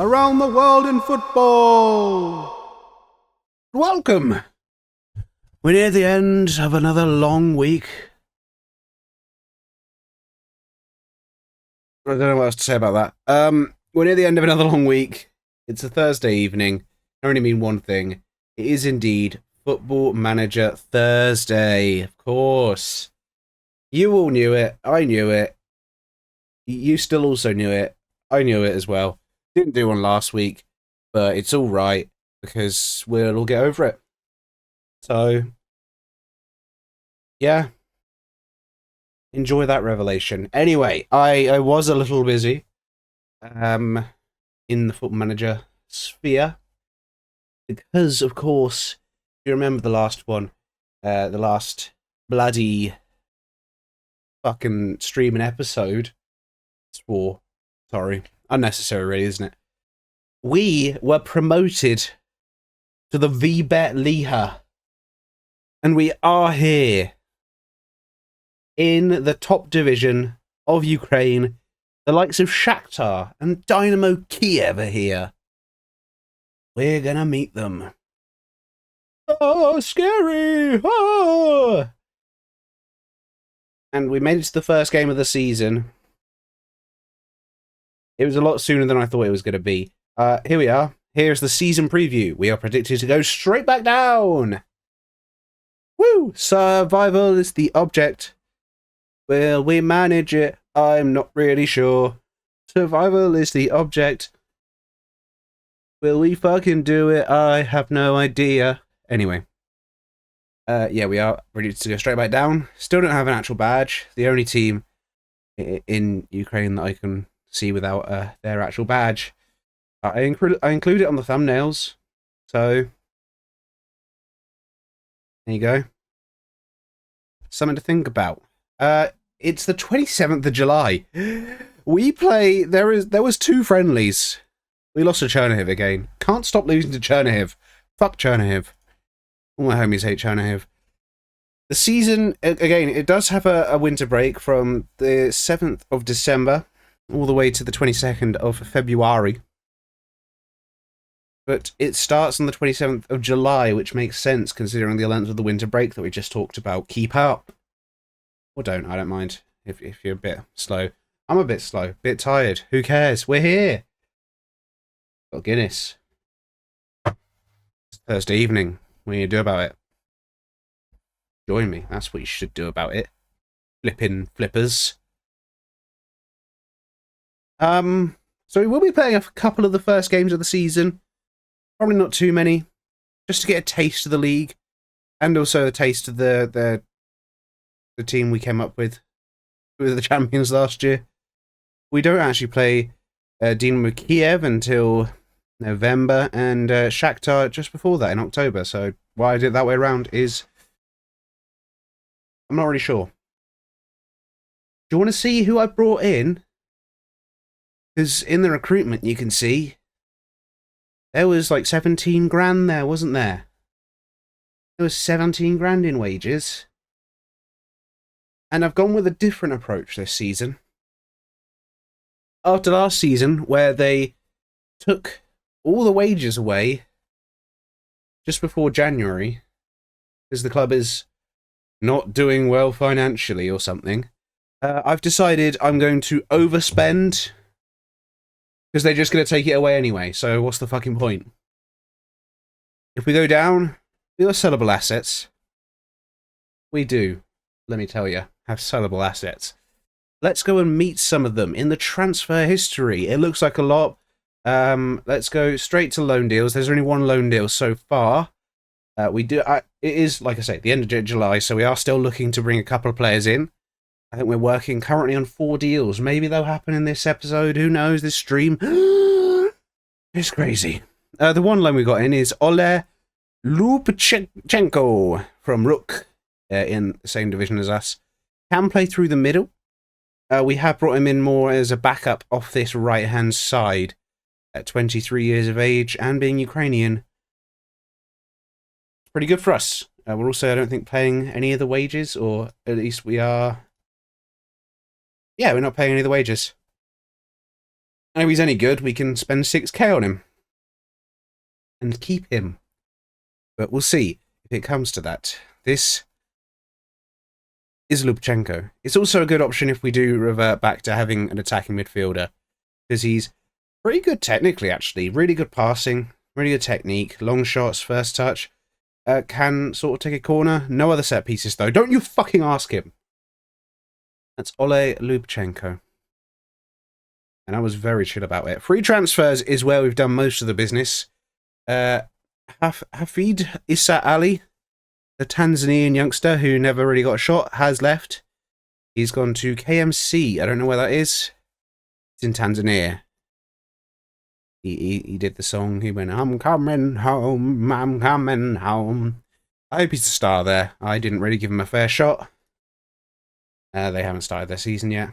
around the world in football. Welcome. We're near the end of another long week. I don't know what else to say about that. We're near the end of another long week. It's a Thursday evening. I only mean one thing. It is indeed Football Manager Thursday, of course. You all knew it. I knew it. You still also knew it. I knew it as well. Didn't do one last week, but it's all right because we'll all get over it. So, yeah. Enjoy that revelation. Anyway, I was a little busy in the Football Manager sphere because, of course, you remember the last one, the last bloody fucking streaming episode. Swore. Sorry. Unnecessary, really, isn't it? We were promoted to the VBET Liha. And we are here in the top division of Ukraine. The likes of Shakhtar and Dynamo Kiev are here. We're gonna meet them. Oh, scary! Oh! And we made it to the first game of the season. It was a lot sooner than I thought it was going to be. Here we are. Here's the season preview. We are predicted to go straight back down. Woo! Survival is the object. Will we manage it? I'm not really sure. Survival is the object. Will we fucking do it? I have no idea. Anyway. Yeah, we are ready to go straight back down. Still don't have an actual badge. The only team in Ukraine that I can see without their actual badge. I include it on the thumbnails. So, there you go. Something to think about. It's the 27th of July. We play. There was 2 friendlies. We lost to Chernihiv again. Can't stop losing to Chernihiv. Fuck Chernihiv. All my homies hate Chernihiv. The season, again, it does have a winter break from the 7th of December all the way to the 22nd of February. But it starts on the 27th of July, which makes sense considering the length of the winter break that we just talked about. Keep up. Or don't, I don't mind if you're a bit slow. I'm a bit slow, a bit tired. Who cares? We're here. Got Guinness. It's Thursday evening. What are you going to do about it? Join me. That's what you should do about it. Flipping flippers. So we will be playing a couple of the first games of the season. Probably not too many. Just to get a taste of the league. And also a taste of the team we came up with. We were the champions last year. We don't actually play Dynamo Kiev until November. And Shakhtar just before that in October. So why I did it that way around is I'm not really sure. Do you want to see who I brought in? Because in the recruitment, you can see there was like 17 grand there, wasn't there? There was 17 grand in wages. And I've gone with a different approach this season. After last season, where they took all the wages away just before January, because the club is not doing well financially or something, I've decided I'm going to overspend. Because they're just going to take it away anyway, so what's the fucking point? If we go down, we have sellable assets. We do, let me tell you, have sellable assets. Let's go and meet some of them in the transfer history. It looks like a lot. Let's go straight to loan deals. There's only one loan deal so far. It is, like I say, the end of July, so we are still looking to bring a couple of players in. I think we're working currently on 4 deals. Maybe they'll happen in this episode. Who knows? This stream. It's crazy. The one loan we got in is Ole Lupchenko from Rook in the same division as us. Can play through the middle. We have brought him in more as a backup off this right-hand side. At 23 years of age and being Ukrainian. Pretty good for us. We're also, I don't think, paying any of the wages, or at least we are. Yeah, we're not paying any of the wages. And if he's any good, we can spend 6k on him. And keep him. But we'll see if it comes to that. This is Lubchenko. It's also a good option if we do revert back to having an attacking midfielder. Because he's pretty good technically, actually. Really good passing, really good technique, long shots, first touch. Can sort of take a corner. No other set pieces, though. Don't you fucking ask him. That's Ole Lubchenko. And I was very chill about it. Free transfers is where we've done most of the business. Hafid Issa Ali, the Tanzanian youngster who never really got a shot, has left. He's gone to KMC. I don't know where that is. It's in Tanzania. He did the song. He went, I'm coming home, I'm coming home. I hope he's a star there. I didn't really give him a fair shot. They haven't started their season yet.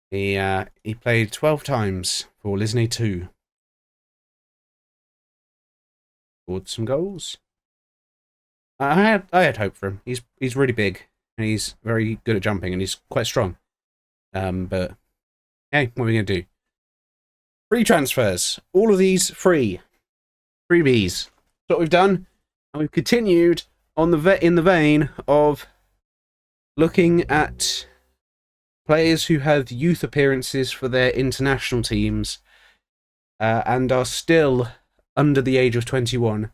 He played 12 times for Lisney 2. Scored some goals. I had hope for him. He's really big and he's very good at jumping and he's quite strong. But hey, what are we gonna do? Free transfers. All of these free. Freebies. That's what we've done. And we've continued on in the vein of looking at players who had youth appearances for their international teams and are still under the age of 21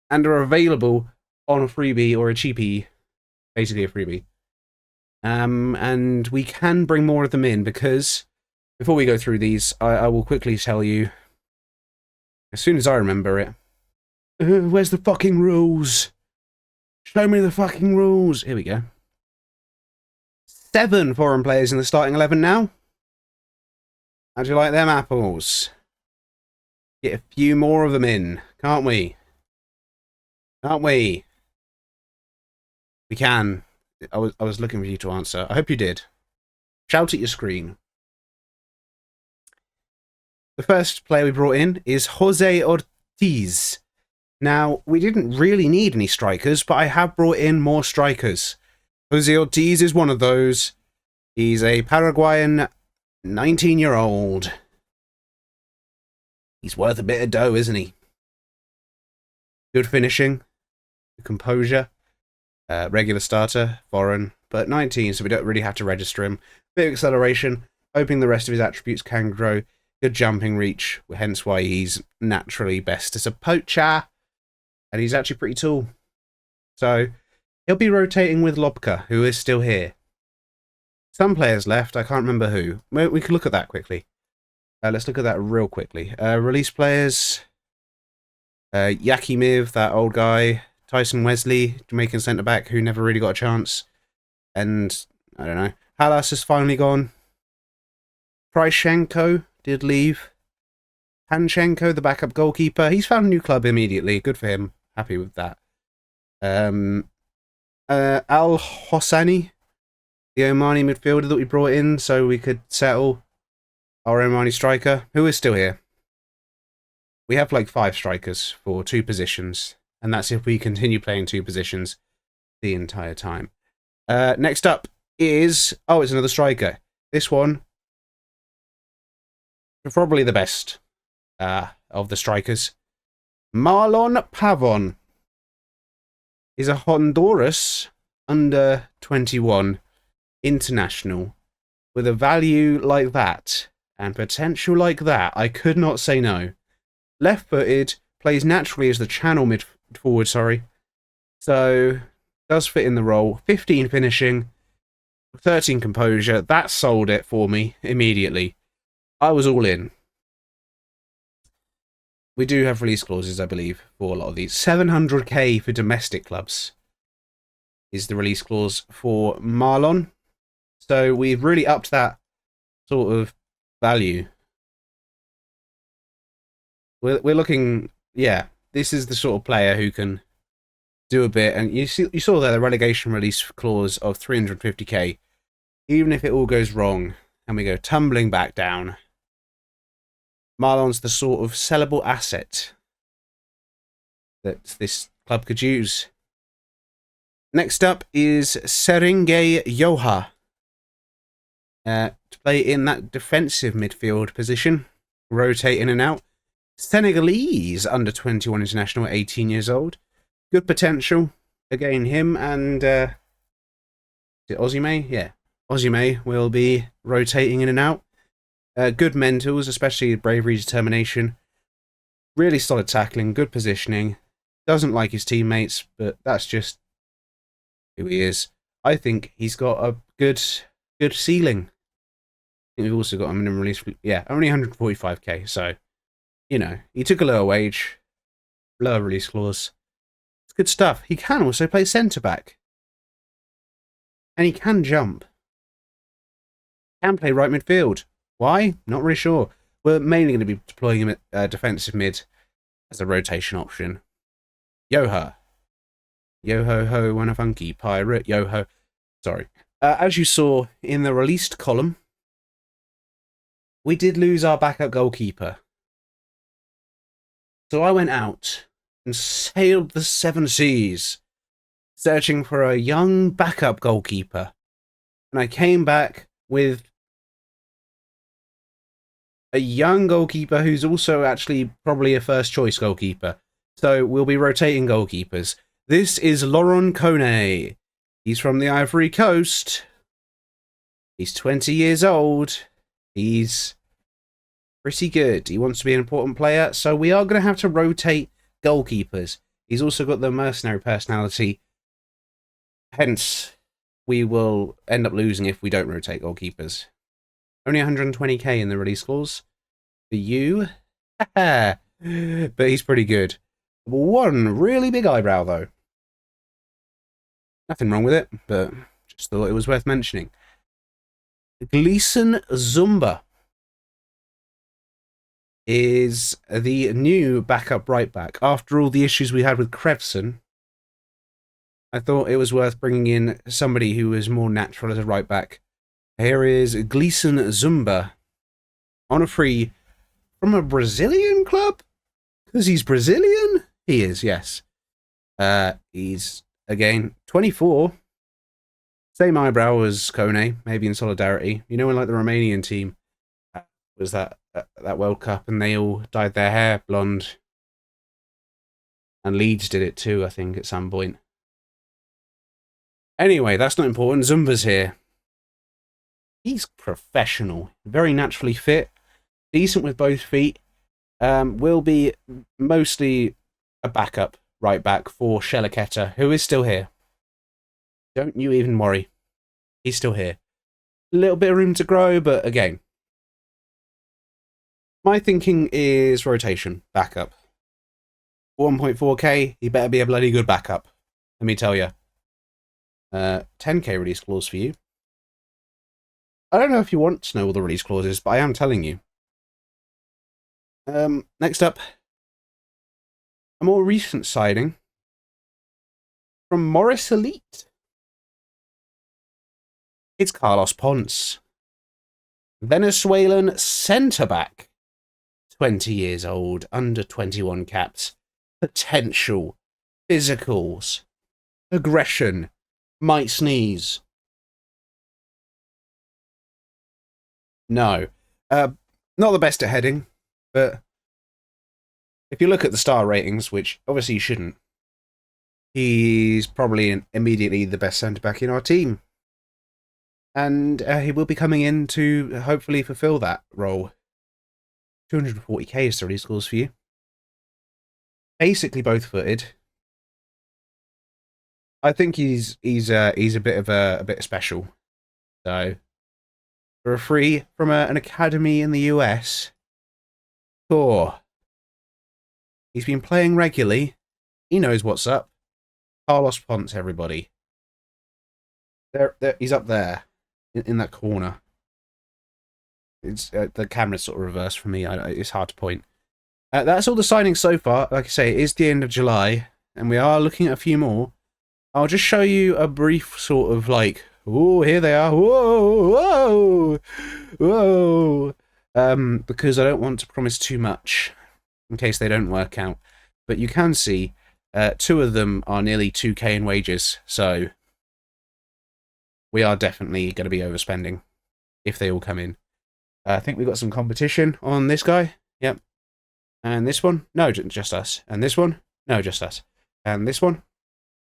and are available on a freebie or a cheapie, basically a freebie. And we can bring more of them in because before we go through these, I will quickly tell you, as soon as I remember it, where's the fucking rules? Show me the fucking rules. Here we go. 7 foreign players in the starting 11 now. How'd you like them apples? Get a few more of them in, can't we? Can't we? We can. I was looking for you to answer. I hope you did. Shout at your screen. The first player we brought in is Jose Ortiz. Now, we didn't really need any strikers, but I have brought in more strikers. Jose Ortiz is one of those. He's a Paraguayan 19-year-old. He's worth a bit of dough, isn't he? Good finishing, good composure, regular starter, foreign, but 19, so we don't really have to register him. Bit of acceleration, hoping the rest of his attributes can grow. Good jumping reach, hence why he's naturally best as a poacher. And he's actually pretty tall. So he'll be rotating with Lobka, who is still here. Some players left, I can't remember who. We can look at that quickly. Let's look at that real quickly. Release players. Yakimiv, that old guy. Tyson Wesley, Jamaican centre-back, who never really got a chance. And, I don't know. Halas has finally gone. Pryshenko did leave. Panchenko, the backup goalkeeper, he's found a new club immediately. Good for him. Happy with that. Al Hossani, the Omani midfielder that we brought in so we could settle our Omani striker, who is still here. We have like 5 strikers for 2 positions, and that's if we continue playing 2 positions the entire time. Next up is... oh, it's another striker. This one, probably the best of the strikers. Marlon Pavon is a Honduras under 21 international with a value like that and potential like that. I could not say no. Left-footed, plays naturally as the channel mid-forward, so does fit in the role. 15 finishing, 13 composure. That sold it for me immediately. I was all in. We do have release clauses, I believe, for a lot of these. 700k for domestic clubs is the release clause for Marlon. So we've really upped that sort of value. We're looking, yeah, this is the sort of player who can do a bit. And you saw there the relegation release clause of 350k. Even if it all goes wrong and we go tumbling back down, Marlon's the sort of sellable asset that this club could use. Next up is Serengei Yoha. to play in that defensive midfield position, rotate in and out. Senegalese under 21 international at 18 years old. Good potential. Again, him and is it Osimhen? Yeah, Osimhen will be rotating in and out. Good mentals, especially bravery, determination. Really solid tackling, good positioning. Doesn't like his teammates, but that's just who he is. I think he's got a good ceiling. I think we've also got a minimum release. Yeah, only 145k. So, you know, he took a lower wage, lower release clause. It's good stuff. He can also play centre back, and he can jump. Can play right midfield. Why? Not really sure. We're mainly going to be deploying him at defensive mid as a rotation option. Yoha. Yo-ho-ho, when a funky pirate. Yo-ho. Sorry. As you saw in the released column, we did lose our backup goalkeeper. So I went out and sailed the 7 seas, searching for a young backup goalkeeper. And I came back with a young goalkeeper who's also actually probably a first-choice goalkeeper. So we'll be rotating goalkeepers. This is Laurent Kone. He's from the Ivory Coast. He's 20 years old. He's pretty good. He wants to be an important player, so we are going to have to rotate goalkeepers. He's also got the mercenary personality. Hence, we will end up losing if we don't rotate goalkeepers. Only 120k in the release clause for you. But he's pretty good. One really big eyebrow, though. Nothing wrong with it, but just thought it was worth mentioning. Gleeson Zumba is the new backup right back. After all the issues we had with Crevson, I thought it was worth bringing in somebody who was more natural as a right back. Here is Gleeson Zumba on a free from a Brazilian club? Because he's Brazilian? He is, yes. He's, again, 24. Same eyebrow as Kone, maybe in solidarity. You know when, like, the Romanian team was that World Cup and they all dyed their hair blonde? And Leeds did it too, I think, at some point. Anyway, that's not important. Zumba's here. He's professional, very naturally fit, decent with both feet. Will be mostly a backup right back for Shelaketa, who is still here. Don't you even worry. He's still here. A little bit of room to grow, but again, my thinking is rotation, backup. 1.4k, he better be a bloody good backup. Let me tell you. 10k release clause for you. I don't know if you want to know all the release clauses, but I am telling you. Next up, a more recent signing from Morris Elite. It's Carlos Ponce, Venezuelan centre-back, 20 years old, under 21 caps, potential, physicals, aggression, might sneeze. No, not the best at heading, but if you look at the star ratings, which obviously you shouldn't, he's probably immediately the best centre-back in our team. And he will be coming in to hopefully fulfill that role. 240k is the release clause for you. Basically both-footed. I think he's a bit special. So for a free from an academy in the US, sure. He's been playing regularly. He knows what's up. Carlos Ponce, everybody. There, he's up there in that corner. It's the camera's sort of reversed for me. It's hard to point. That's all the signings so far. Like I say, it is the end of July, and we are looking at a few more. I'll just show you a brief sort of like, oh, here they are. Whoa, whoa, whoa. Because I don't want to promise too much in case they don't work out. But you can see 2 of them are nearly 2k in wages, so we are definitely going to be overspending. if they all come in. I think we've got some competition on this guy. Yep. And this one? No, just us. And this one? No, just us. And this one?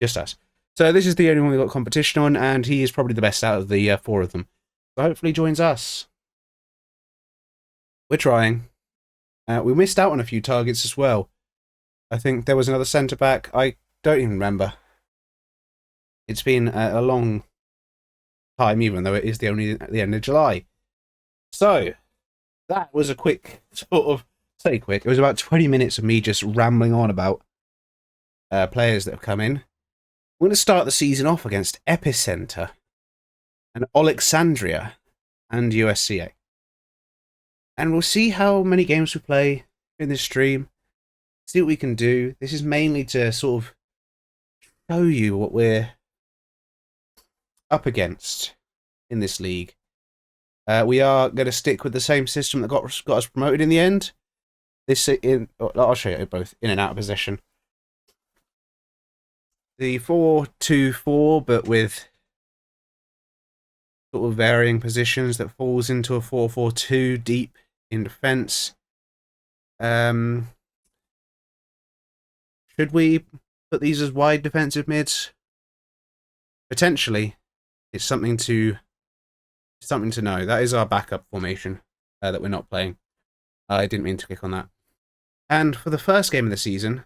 Just us. So this is the only one we've got competition on, and he is probably the best out of the 4 of them. So hopefully he joins us. We're trying. We missed out on a few targets as well. I think there was another centre-back. I don't even remember. It's been a long time, even though it is the end of July. So, that was a quick sort of... Say quick. It was about 20 minutes of me just rambling on about players that have come in. We're going to start the season off against Epicenter and Alexandria and USCA. And we'll see how many games we play in this stream. See what we can do. This is mainly to sort of show you what we're up against in this league. We are going to stick with the same system that got us promoted in the end. I'll show you both in and out of possession. The 4-2-4, but with sort of varying positions that falls into a 4-4-2 deep in defence. Should we put these as wide defensive mids? Potentially. It's something to know. That is our backup formation that we're not playing. I didn't mean to click on that. And for the first game of the season,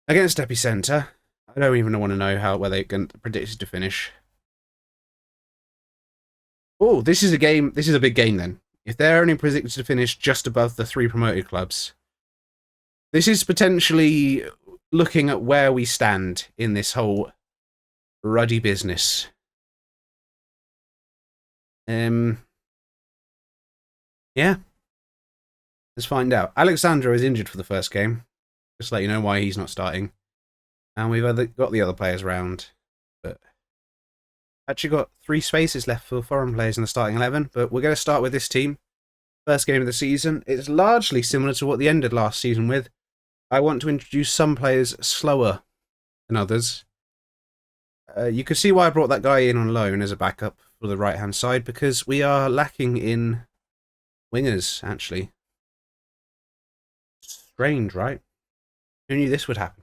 against Epicenter, I don't even want to know where they're predicted to finish. Oh, this is a game. This is a big game then. If they're only predicted to finish just above the 3 promoted clubs, this is potentially looking at where we stand in this whole ruddy business. Yeah. Let's find out. Alexandra is injured for the first game. Just to let you know why he's not starting. And we've got the other players around. But actually got 3 spaces left for foreign players in the starting 11. But we're going to start with this team. First game of the season. It's largely similar to what they ended last season with. I want to introduce some players slower than others. You can see why I brought that guy in on loan as a backup for the right-hand side, because we are lacking in wingers, actually. Strange, right? Who knew this would happen?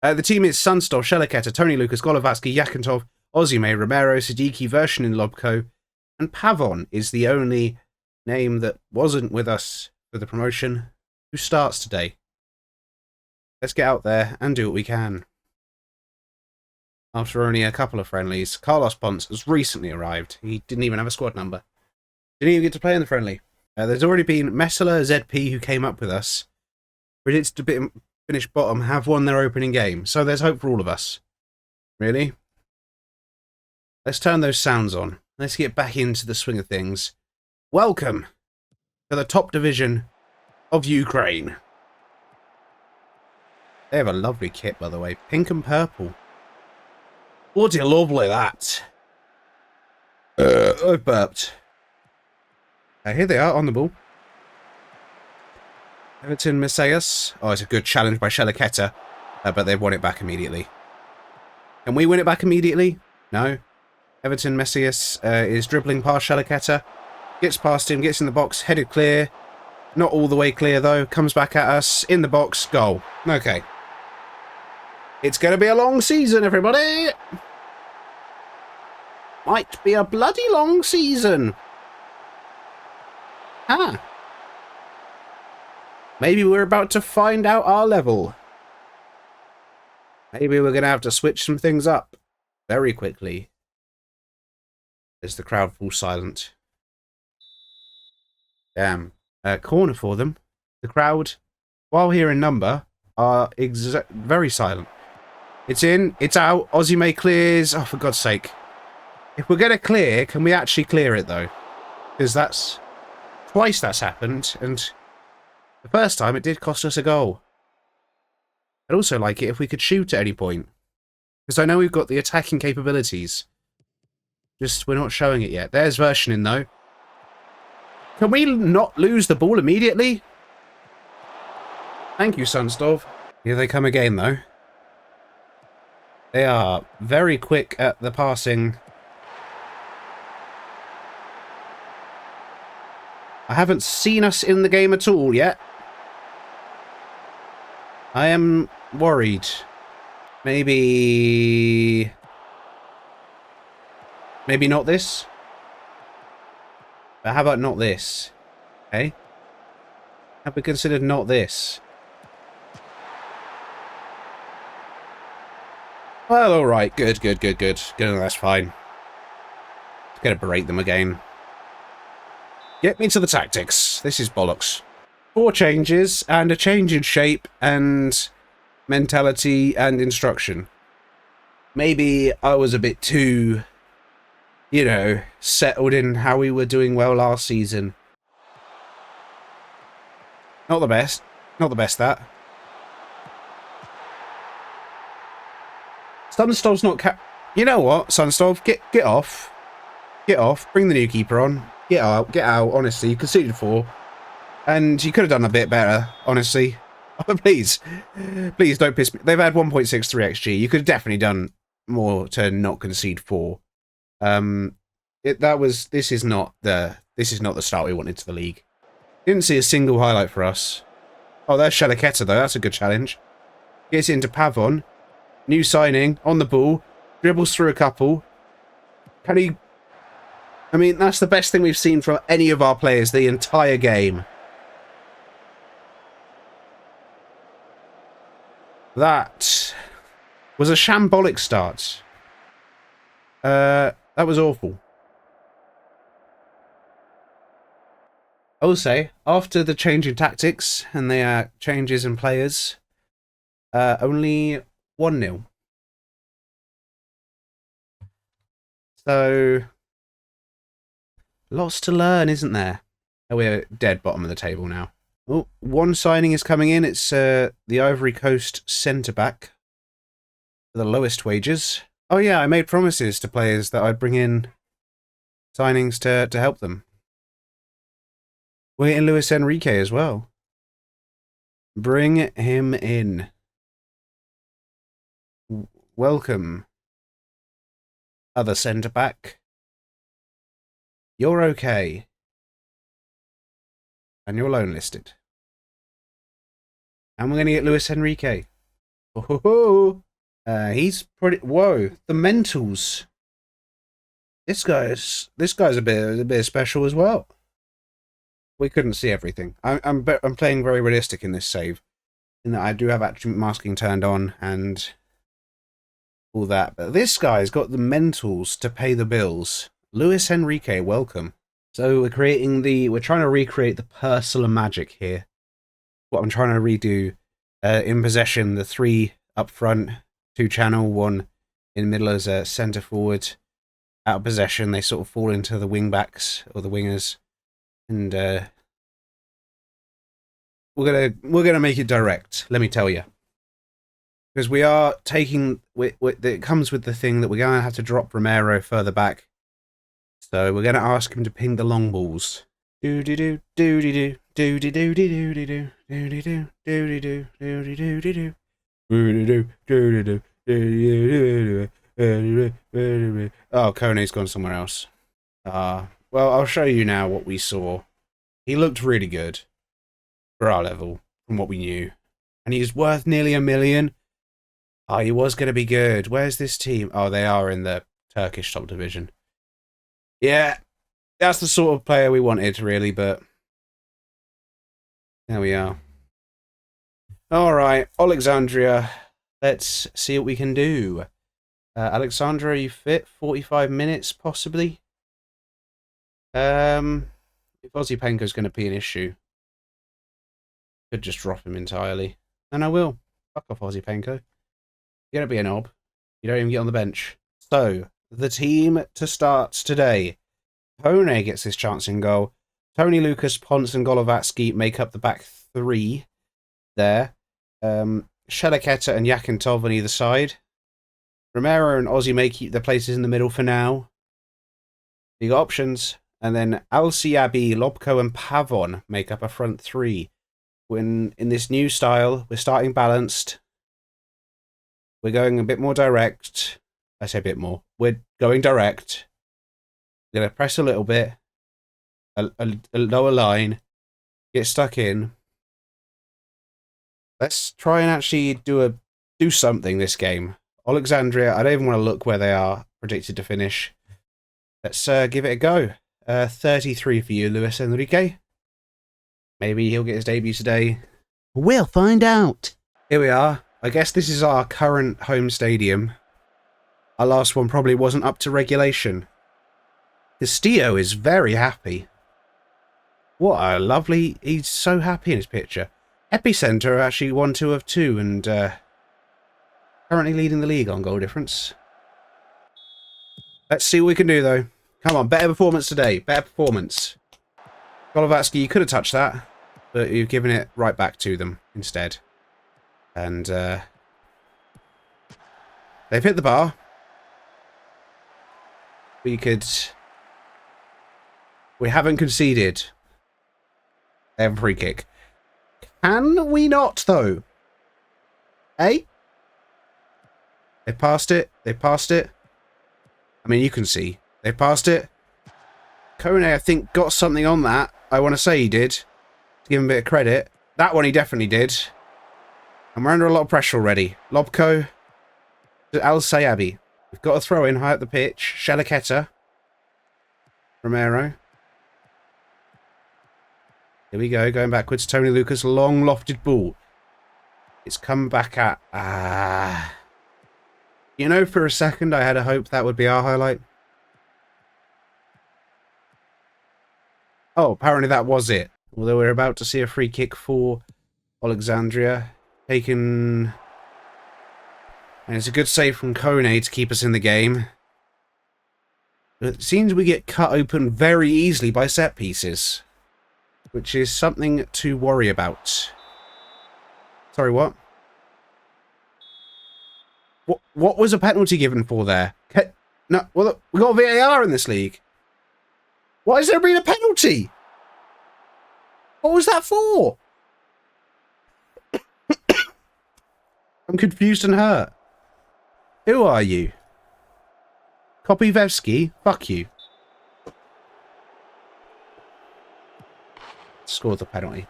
The team is Sunstov, Sheliketa, Tony Lucas, Golovatsky, Yakintov, Ozyme, Romero, Siddiqui, Vershin, Lobko, and Pavon is the only name that wasn't with us for the promotion who starts today. Let's get out there and do what we can. After only a couple of friendlies, Carlos Ponce has recently arrived. He didn't even have a squad number. Didn't even get to play in the friendly. There's already been Messala, ZP, who came up with us, predicted to finish bottom, have won their opening game. So there's hope for all of us. Really? Let's turn those sounds on. Let's get back into the swing of things. Welcome to the top division of Ukraine. They have a lovely kit, by the way. Pink and purple. Bloody lovely, that. I burped. Here they are on the ball. Everton Messias. Oh, it's a good challenge by Sheliketa, but they've won it back immediately. Can we win it back immediately? No. Everton Messias is dribbling past Sheliketa. Gets past him, gets in the box, headed clear. Not all the way clear, though. Comes back at us. In the box. Goal. Okay. It's going to be a long season, everybody. Might be a bloody long season. Huh. Maybe we're about to find out our level. Maybe we're going to have to switch some things up very quickly. As the crowd falls silent. Damn. Corner for them. The crowd, while here in number, are very silent. It's in, it's out, Ozyme clears. Oh, for God's sake. If we're going to clear, can we actually clear it, though? Because that's... twice that's happened, and the first time it did cost us a goal. I'd also like it if we could shoot at any point. Because I know we've got the attacking capabilities. Just, we're not showing it yet. There's Vershin, though. Can we not lose the ball immediately? Thank you, Sunstov. Here they come again, though. They are very quick at the passing. I haven't seen us in the game at all yet. I am worried. Maybe not this? But how about not this? Okay. Have we considered not this? Well, alright. Good. That's fine. Gonna berate them again. Get me to the tactics. This is bollocks. 4 changes, and a change in shape, and mentality, and instruction. Maybe I was a bit too, you know, settled in how we were doing well last season. Not the best. Not the best, that. Sunstov's not You know what, Sunstov? Get off. Get off. Bring the new keeper on. Get out. Get out, honestly. You conceded 4. And you could have done a bit better, honestly. Please. Please don't piss me. They've had 1.63 XG. You could have definitely done more to not concede 4. This is not the start we wanted to the league. Didn't see a single highlight for us. Oh, there's Shalaketa though. That's a good challenge. Gets into Pavon. New signing on the ball. Dribbles through a couple. Can he? I mean, that's the best thing we've seen from any of our players the entire game. That was a shambolic start. That was awful. I will say, after the change in tactics and the changes in players, only 1-0. So, lots to learn, isn't there? Oh, we're dead bottom of the table now. Oh, 1 signing is coming in. It's the Ivory Coast centre-back for the lowest wages. Oh yeah, I made promises to players that I'd bring in signings to help them. We're getting Luis Enrique as well. Bring him in. Welcome, other centre-back. You're okay. And you're loan listed. And we're going to get Luis Enrique. Oh, he's pretty... Whoa, the mentals. This guy's a bit special as well. We couldn't see everything. I'm playing very realistic in this save, in that I do have action masking turned on and all that. But this guy's got the mentals to pay the bills. Luis Enrique, welcome. So we're trying to recreate the Purcell magic here. What I'm trying to redo. In possession, the 3 up front, 2 channel, 1 in the middle as a centre forward. Out of possession, they sort of fall into the wing backs or the wingers. And we're gonna make it direct. Let me tell you, because we are taking. It comes with the thing that we're gonna have to drop Romero further back. So we're gonna ask him to ping the long balls. Do do do do do do do do do do do do do do do do do. Oh, Kone's gone somewhere else. Well, I'll show you now what we saw. He looked really good for our level, from what we knew. And he's worth nearly $1 million. Oh, he was going to be good. Where's this team? Oh, they are in the Turkish top division. Yeah, that's the sort of player we wanted, really, but there we are. All right, Alexandria. Let's see what we can do. Alexandra, are you fit? 45 minutes, possibly? If Ozypenko's going to be an issue, could just drop him entirely. And I will. Fuck off, Ozypenko. You're going to be a knob. You don't even get on the bench. So, the team to start today. Kone gets his chance in goal. Tony, Lucas, Ponce, and Golovatsky make up the back 3 there. Shalaketa and Yakintov on either side. Romero and Ozzy may keep their places in the middle for now. You got options. And then Alciabi, Lobko, and Pavon make up a front 3. When in this new style, we're starting balanced. We're going a bit more direct. I say a bit more. We're going direct. We're going to press a little bit. a lower line, get stuck in. Let's try and actually do something this game. Alexandria, I don't even want to look where they are predicted to finish. Let's give it a go. 33 for you, Luis Enrique. Maybe he'll get his debut today. We'll find out. Here we are. I guess this is our current home stadium. Our last one probably wasn't up to regulation. Castillo is very happy. What a lovely... He's so happy in his picture. Epicenter actually 1-2 of 2 and currently leading the league on goal difference. Let's see what we can do, though. Come on, better performance today. Better performance. Golovatsky, you could have touched that, but you've given it right back to them instead. And they've hit the bar. We haven't conceded every kick. Can we not, though? Eh? They passed it. They passed it. I mean, you can see. They passed it. Kone, I think, got something on that. I want to say he did. To give him a bit of credit. That one he definitely did. And we're under a lot of pressure already. Lobko. Al Sayabi. We've got a throw in high up the pitch. Shalaketa. Romero. Here we go. Going backwards. Tony Lucas. Long lofted ball. It's come back at... You know, for a second I had a hope that would be our highlight. Oh, apparently that was it. Although we're about to see a free kick for Alexandria. Taken... And it's a good save from Kone to keep us in the game. But it seems we get cut open very easily by set pieces. Which is something to worry about. Sorry, what? What was a penalty given for there? No, well, we got VAR in this league. Why has there been a penalty? What was that for? I'm confused and hurt. Who are you? Kopivevsky? Fuck you. Scored the penalty.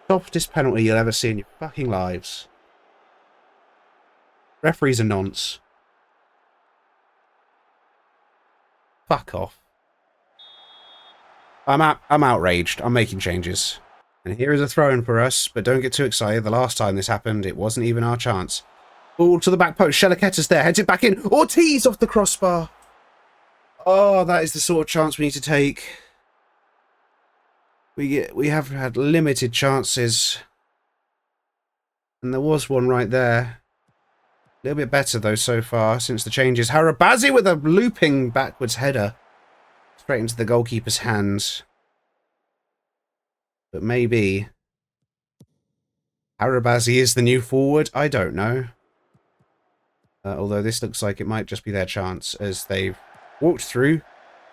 Softest penalty you'll ever see in your fucking lives. Referee's a nonce. Fuck off. I'm outraged. I'm making changes. And here is a throw-in for us, but don't get too excited. The last time this happened, it wasn't even our chance. Ball to the back post. Shalaketa's there. Heads it back in. Ortiz off the crossbar. Oh, that is the sort of chance we need to take. We have had limited chances. And there was one right there. A little bit better, though, so far, since the changes. Harabazi with a looping backwards header. Straight into the goalkeeper's hands. But maybe... Harabazi is the new forward? I don't know. Although this looks like it might just be their chance, as they've walked through.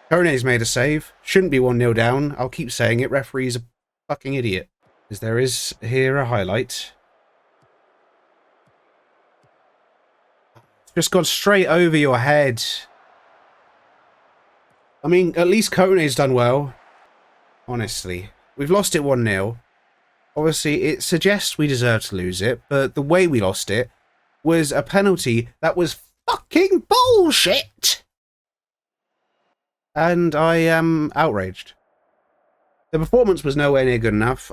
Kone's made a save. Shouldn't be 1-0 down. I'll keep saying it. Referee's a fucking idiot. Because there is here a highlight. Just gone straight over your head. I mean, at least Kone's done well. Honestly. We've lost it 1-0. Obviously, it suggests we deserve to lose it, but the way we lost it was a penalty that was fucking bullshit! And I am outraged. The performance was nowhere near good enough.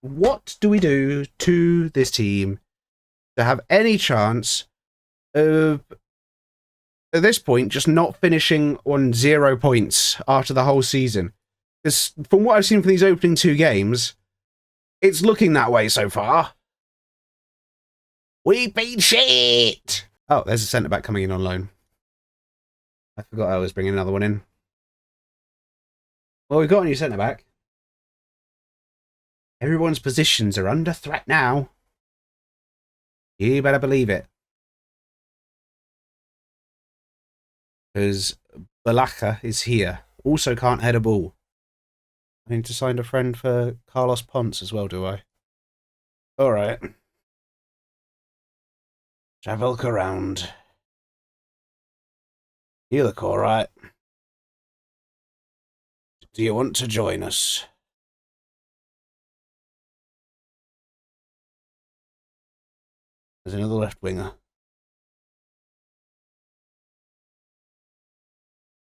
What do we do to this team to have any chance of, at this point, just not finishing on 0 points after the whole season? Because from what I've seen from these opening 2 games, it's looking that way so far. We've been shit! Oh, there's a centre-back coming in on loan. I forgot I was bringing another one in. Well, we've got a new centre-back. Everyone's positions are under threat now. You better believe it. Because Balaka is here. Also can't head a ball. I need to sign a friend for Carlos Ponce as well, do I? Alright. Have a look around. You look alright. Do you want to join us? There's another left winger.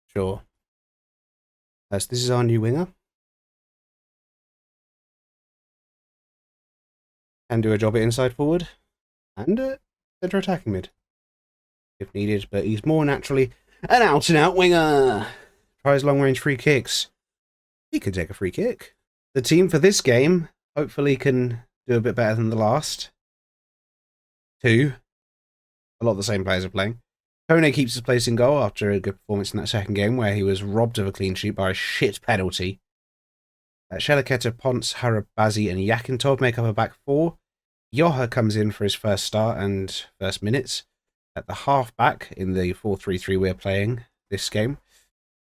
Sure. This is our new winger. Can do a job at inside forward. And centre attacking mid. If needed, but he's more naturally an out-and-out winger. Tries long-range free kicks. He could take a free kick. The team for this game hopefully can do a bit better than the last two. A lot of the same players are playing. Kone keeps his place in goal after a good performance in that second game where he was robbed of a clean sheet by a shit penalty. Shelaketa, Ponce, Harabazi and Yakintov make up a back four. Yoha comes in for his first start and first minutes at the half-back in the 4-3-3 we're playing this game.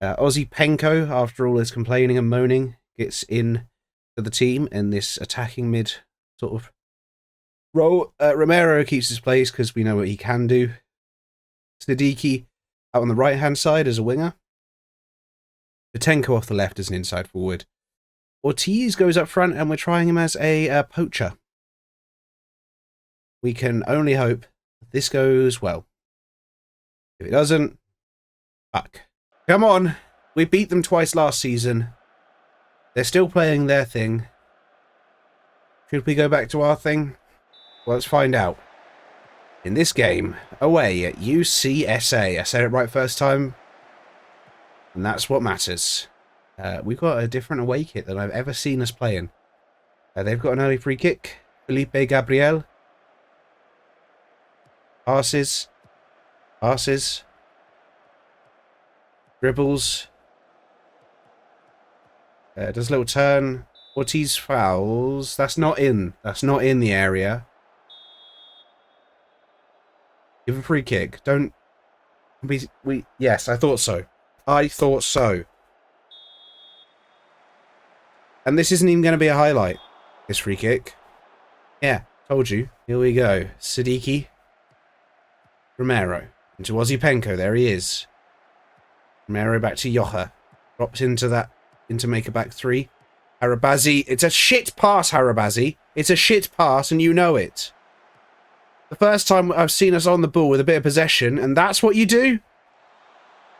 Ozzy Penko, after all his complaining and moaning, gets in to the team in this attacking mid sort of role. Romero keeps his place because we know what he can do. Siddiqui out on the right-hand side as a winger. Patenko off the left as an inside forward. Ortiz goes up front and we're trying him as a poacher. We can only hope this goes well. If it doesn't, fuck. Come on. We beat them twice last season. They're still playing their thing. Should we go back to our thing? Well, let's find out. In this game, away at UCSA. I said it right first time. And that's what matters. We've got a different away kit than I've ever seen us playing. They've got an early free kick. Felipe Gabriel. Passes. Passes. Dribbles. Does a little turn. Ortiz fouls. That's not in. That's not in the area. Give a free kick. Don't... Yes, I thought so. I thought so. And this isn't even going to be a highlight. This free kick. Yeah, told you. Here we go. Siddiqui. Romero. Into Ozzy Penko. There he is. Romero back to Yoha. Drops into that. Into make a back three. Harabazi. It's a shit pass, Harabazi. It's a shit pass and you know it. The first time I've seen us on the ball with a bit of possession, and that's what you do?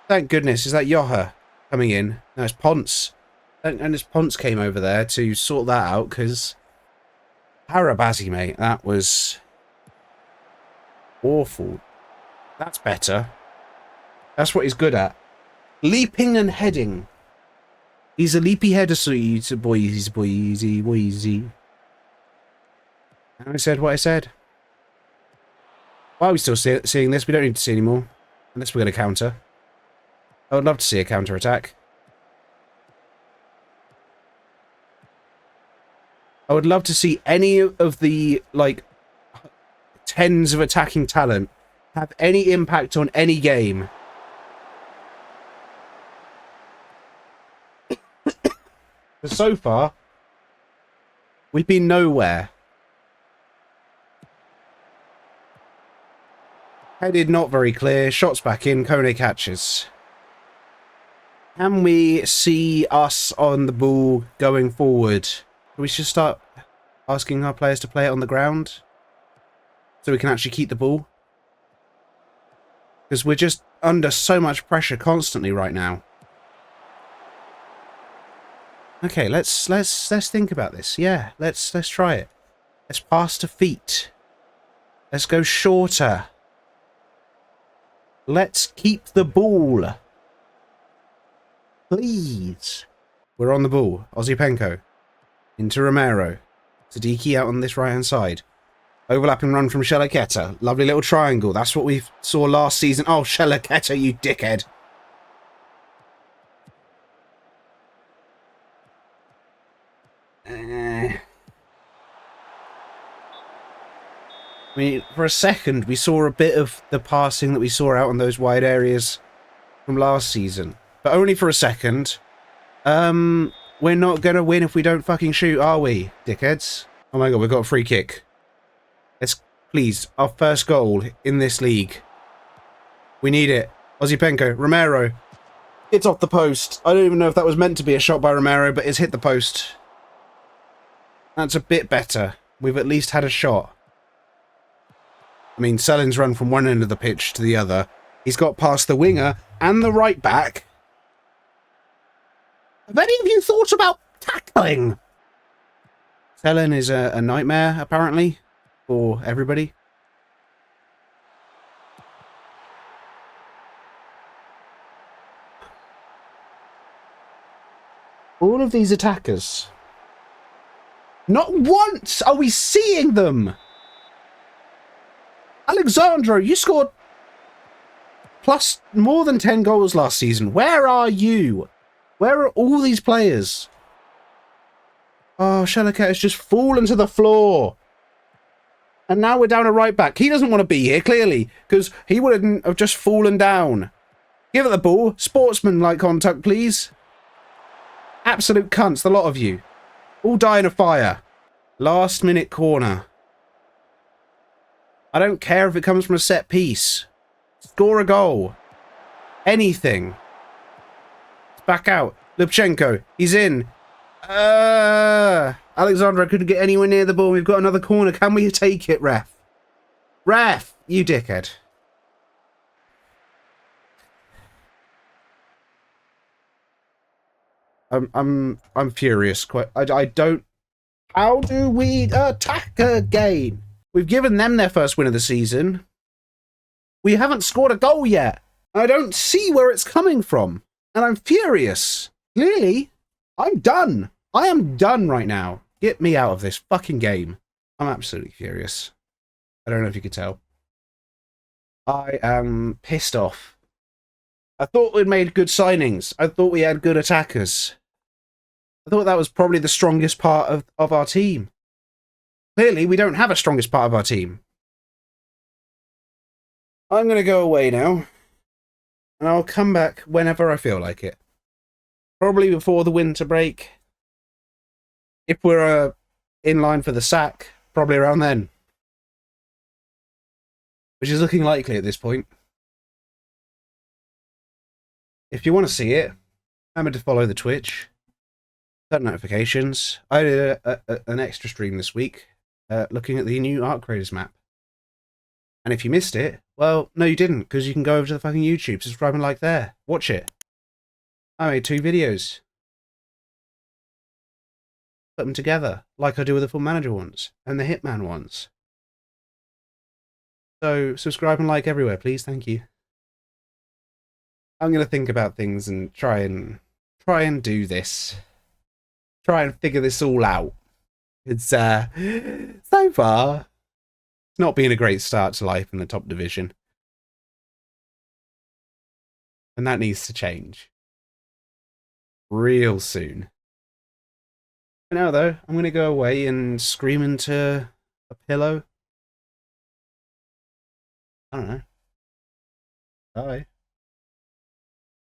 Thank goodness. Is that Yoha coming in? No, it's Ponce. And as Ponce came over there to sort that out, because Harabazi, mate, that was awful. That's better. That's what he's good at. Leaping and heading. He's a leapy header, sweet boysy, boysy, boysy. And I said what I said. Why are we still seeing this? We don't need to see anymore. Unless we're going to counter. I would love to see a counter-attack. I would love to see any of the, like, tens of attacking talent have any impact on any game. But so far, we've been nowhere. Headed not very clear. Shots back in. Kone catches. Can we see us on the ball going forward? We should start asking our players to play it on the ground so we can actually keep the ball. Because we're just under so much pressure constantly right now. Okay, let's think about this. Yeah, let's try it. Let's pass to feet. Let's go shorter. Let's keep the ball. Please. We're on the ball. Ozzy Penko. Into Romero. Siddiqui out on this right-hand side. Overlapping run from Shelaketa. Lovely little triangle. That's what we saw last season. Oh, Shelaketa, you dickhead. I mean, for a second, we saw a bit of the passing that we saw out on those wide areas from last season. But only for a second. We're not going to win if we don't fucking shoot, are we, dickheads? Oh my god, we've got a free kick. Let's, please, our first goal in this league. We need it. Ozzy Penko, Romero. It's off the post. I don't even know if that was meant to be a shot by Romero, but it's hit the post. That's a bit better. We've at least had a shot. I mean, Selin's run from one end of the pitch to the other. He's got past the winger and the right back. Have any of you thought about tackling? Selin is a nightmare, apparently, for everybody. All of these attackers. Not once are we seeing them! Alexandro, you scored plus more than 10 goals last season. Where are you? Where are all these players? Oh, Shalaket has just fallen to the floor. And now we're down a right back. He doesn't want to be here, clearly, because he wouldn't have just fallen down. Give it the ball. Sportsman-like contact, please. Absolute cunts, the lot of you. All die in a fire. Last minute corner. I don't care if it comes from a set piece. Score a goal. Anything. It's back out. Lubchenko. He's in. Alexandra couldn't get anywhere near the ball. We've got another corner. Can we take it, ref? Ref! You dickhead. I'm furious. I don't. How do we attack again? We've given them their first win of the season. We haven't scored a goal yet. I don't see where it's coming from, and I'm furious. Clearly, I'm done. I am done right now. Get me out of this fucking game. I'm absolutely furious. I don't know if you could tell. I am pissed off. I thought we'd made good signings. I thought we had good attackers. I thought that was probably the strongest part of our team. Clearly, we don't have a strongest part of our team. I'm going to go away now. And I'll come back whenever I feel like it. Probably before the winter break. If we're in line for the sack, probably around then. Which is looking likely at this point. If you want to see it, remember to follow the Twitch. Turn notifications. I did an extra stream this week looking at the new Arc Raiders map. And if you missed it, well, no you didn't, because you can go over to the fucking YouTube, subscribe and like there. Watch it. I made 2 videos. Put them together, like I do with the Full Manager ones, and the Hitman ones. So, subscribe and like everywhere, please, thank you. I'm going to think about things and try and do this. Try and figure this all out. It's, so far, it's not been a great start to life in the top division. And that needs to change. Real soon. For now, though, I'm going to go away and scream into a pillow. I don't know. Bye.